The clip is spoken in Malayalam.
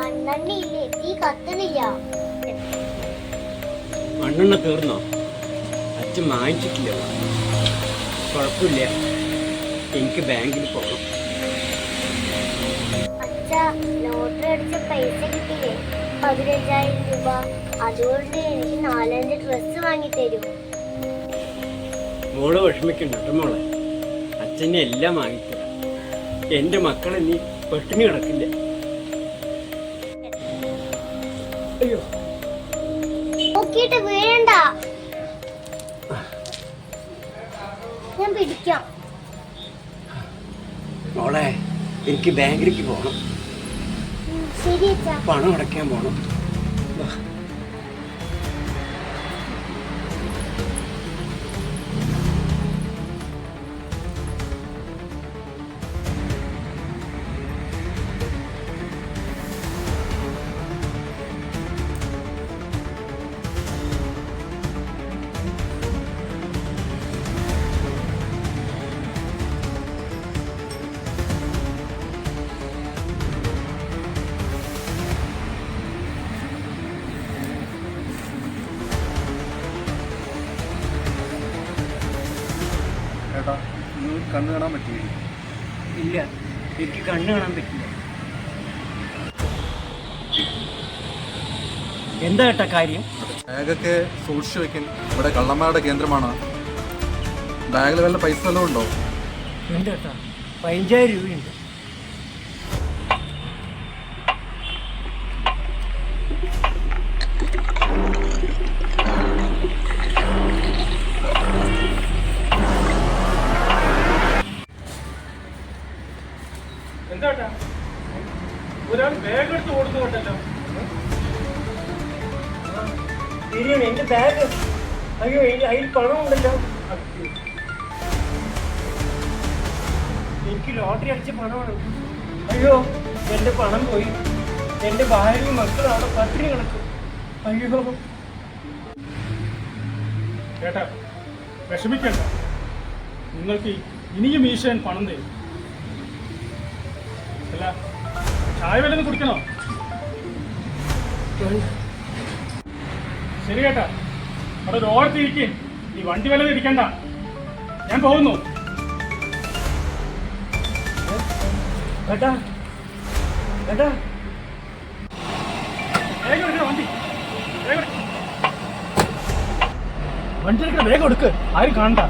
മണ്ണെണ്ണയില്ലേ, തീ കത്തണില്ല. മണ്ണെണ്ണ തീർന്നോ? അച്ഛൻ വാങ്ങിച്ചിട്ടില്ല. കുഴപ്പമില്ല, എനിക്ക് ബാങ്കിൽ പോകണം. അച്ഛാ, ലോട്ടറി അടിച്ച പൈസ കിട്ടിയില്ലേ, 15,000 രൂപ. അതുകൊണ്ട് എനിക്ക് 4-5 ഡ്രസ്സ് വാങ്ങി തരൂ. മോള് വിഷമിക്കണ്ട കേട്ടോ മോളെ, അച്ഛനെ എല്ലാം വാങ്ങിത്തരാം. എൻ്റെ മക്കളെ നീ പട്ടിണി കിടക്കില്ല. അയ്യോ, നോക്കിയിട്ട് വീഴണ്ട, ഞാൻ പിടിക്കാം. മോളെ എനിക്ക് ബാങ്കിലേക്ക് പോകണം. ശരി അച്ഛാ. പണം അടയ്ക്കാൻ പോകണം. ചേട്ടാ, നിങ്ങൾക്ക് കണ്ണ് കാണാൻ പറ്റിയില്ല? ഇല്ല, എനിക്ക് കണ്ണ് കാണാൻ പറ്റില്ല. എന്താ കേട്ടാ കാര്യം? ബാഗൊക്കെ സൂക്ഷിച്ചു വെക്കാൻ ഇവിടെ കള്ളന്മാരുടെ കേന്ദ്രമാണ്. ബാഗിൽ വല്ല പൈസ വല്ലതും ഉണ്ടോ? ഉണ്ട് കേട്ടാ, 15,000 രൂപയുണ്ട്. എന്താ ഒരാൾ ബാഗ് എടുത്ത് ഓടുന്നുണ്ടല്ലോ. ശരിയാണ്, എന്റെ ബാഗ്. അയ്യോ, അതിൽ പണം ഉണ്ടല്ലോ. എനിക്ക് ലോട്ടറി അടിച്ച പണമാണ്. അയ്യോ, എന്റെ പണം പോയി. എന്റെ ഭാര്യയും മക്കളും അവിടെ പട്ടിണി കിടക്കും. അയ്യോ ചേട്ടാ, വിഷമിക്കണ്ട, നിങ്ങൾക്ക് ഇനിയും ഈശ്വരൻ പണം തരും. അല്ല, ചായ വല്ലതും കുടിക്കണോ? ശരി ചേട്ടാ, അവിടെ ഒരു ഓരത്ത് ഇരിക്കും. ഈ വണ്ടി വല്ലതും ഇരിക്കണ്ട, ഞാൻ പോകുന്നു. ഏട്ടാ, ഏട്ടാ, വേഗം എടുക്കണം വണ്ടി, വണ്ടി എടുക്കണം, വേഗം എടുക്ക്, ആരും കാണണ്ട.